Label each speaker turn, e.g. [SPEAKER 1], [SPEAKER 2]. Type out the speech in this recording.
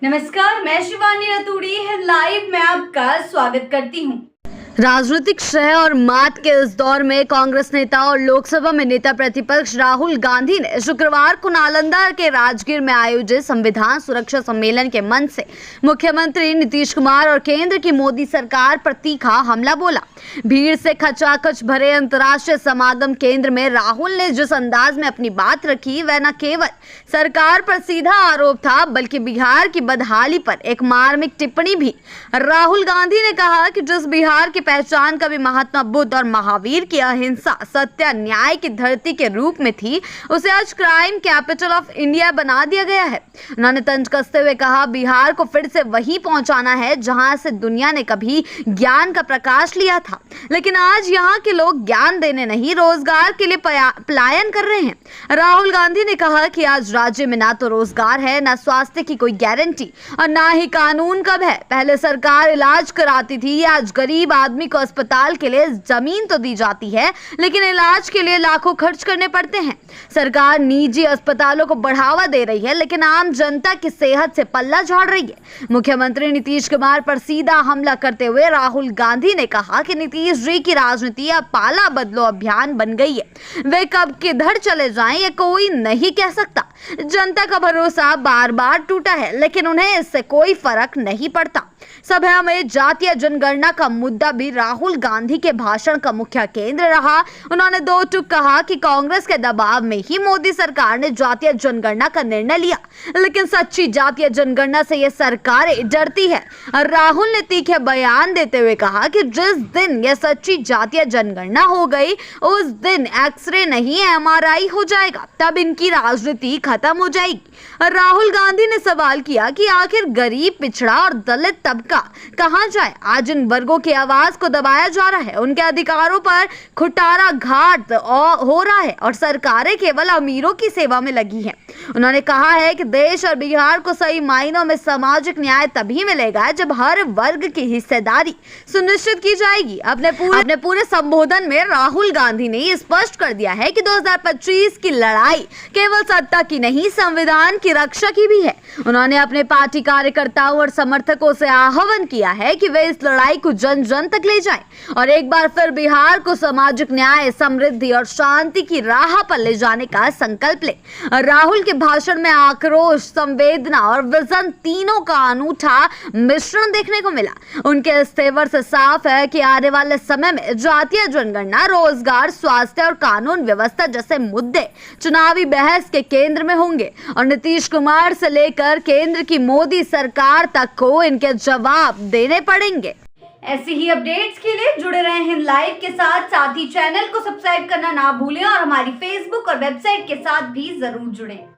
[SPEAKER 1] नमस्कार, मैं शिवानी रतूड़ी लाइव में आपका स्वागत करती हूँ।
[SPEAKER 2] राजनीतिक क्षय और मात के इस दौर में कांग्रेस नेता और लोकसभा में नेता प्रतिपक्ष राहुल गांधी ने शुक्रवार को नालंदा के राजगीर में आयोजित संविधान सुरक्षा सम्मेलन के मंच से मुख्यमंत्री नीतीश कुमार और केंद्र की मोदी सरकार पर तीखा हमला बोला। भीड़ से खचाखच भरे अंतर्राष्ट्रीय समागम केंद्र में राहुल ने जिस अंदाज में अपनी बात रखी वह न केवल सरकार पर सीधा आरोप था बल्कि बिहार की बदहाली पर एक मार्मिक टिप्पणी भी। राहुल गांधी ने कहा कि जिस बिहार की पहचान कभी महात्मा बुद्ध और महावीर की अहिंसा सत्य न्याय की धरती के रूप में थी, उसे आज क्राइम कैपिटल ऑफ इंडिया बना दिया गया है। उन्होंने तंज कसते हुए कहा, बिहार को फिर से वहीं पहुंचाना है जहां से दुनिया ने कभी ज्ञान का प्रकाश लिया था, लेकिन आज यहाँ के लोग ज्ञान देने नहीं रोजगार के लिए पलायन कर रहे हैं। राहुल गांधी ने कहा कि आज राज्य में ना तो रोजगार है, ना स्वास्थ्य की कोई गारंटी और ना ही कानून कब है। पहले सरकार इलाज कराती थी, आज गरीब आदमी को अस्पताल के लिए जमीन तो दी जाती है लेकिन इलाज के लिए लाखों खर्च करने पड़ते हैं। सरकार निजी अस्पतालों को बढ़ावा दे रही है लेकिन आम जनता की सेहत से पल्ला झाड़ रही है। मुख्यमंत्री नीतीश कुमार पर सीधा हमला करते हुए राहुल गांधी ने कहा कि नीतीश जी की राजनीति अब पाला बदलो अभियान बन गई है। वे कब किधर चले जाएं ये कोई नहीं कह सकता। जनता का भरोसा बार बार टूटा है लेकिन उन्हें इससे कोई फर्क नहीं पड़ता। सभा में जातीय जनगणना का मुद्दा भी राहुल गांधी के भाषण का मुख्य केंद्र रहा। उन्होंने दो टूक कहा कि कांग्रेस के दबाव में ही मोदी सरकार ने जातीय जनगणना का निर्णय लिया, लेकिन सच्ची जातीय जनगणना से यह सरकार डरती है। राहुल ने तीखे बयान देते हुए कहा कि जिस दिन यह सच्ची जातीय जनगणना हो गई उस दिन एक्सरे नहीं एमआरआई हो जाएगा, तब इनकी राजनीति खत्म हो जाएगी। राहुल गांधी ने सवाल किया कि आखिर गरीब, पिछड़ा और दलित तबका कहां जाए। आज इन वर्गों की आवाज को दबाया जा रहा है, उनके अधिकारों पर खुटारा घाट हो रहा है और सरकारें केवल अमीरों की सेवा में लगी हैं। उन्होंने कहा है कि देश और बिहार को सही मायनों में सामाजिक न्याय तभी मिलेगा जब हर वर्ग की हिस्सेदारी सुनिश्चित की जाएगी। अपने पूरे संबोधन में राहुल गांधी ने स्पष्ट कर दिया है कि 2025 की लड़ाई केवल सत्ता की नहीं, संविधान की रक्षा की भी है। उन्होंने अपने पार्टी कार्यकर्ताओं और समर्थकों से आह्वान किया है कि वे इस लड़ाई को जन जन तक ले जाएं और एक बार फिर बिहार को सामाजिक न्याय, समृद्धि और शांति की राह पर ले जाने का संकल्प ले। राहुल के भाषण में आक्रोश, संवेदना और विजन तीनों का अनूठा मिश्रण देखने को मिला। उनके इस तेवर से साफ है कि आने वाले समय में जातीय जनगणना, रोजगार, स्वास्थ्य और कानून व्यवस्था जैसे मुद्दे चुनावी बहस के केंद्र में होंगे और नीतीश कुमार से लेकर केंद्र की मोदी सरकार तक को इनके जवाब देने पड़ेंगे।
[SPEAKER 1] ऐसी ही अपडेट्स के लिए जुड़े रहे हैं लाइव के साथ ही चैनल को सब्सक्राइब करना ना भूलें और हमारी फेसबुक और वेबसाइट के साथ भी जरूर जुड़ें।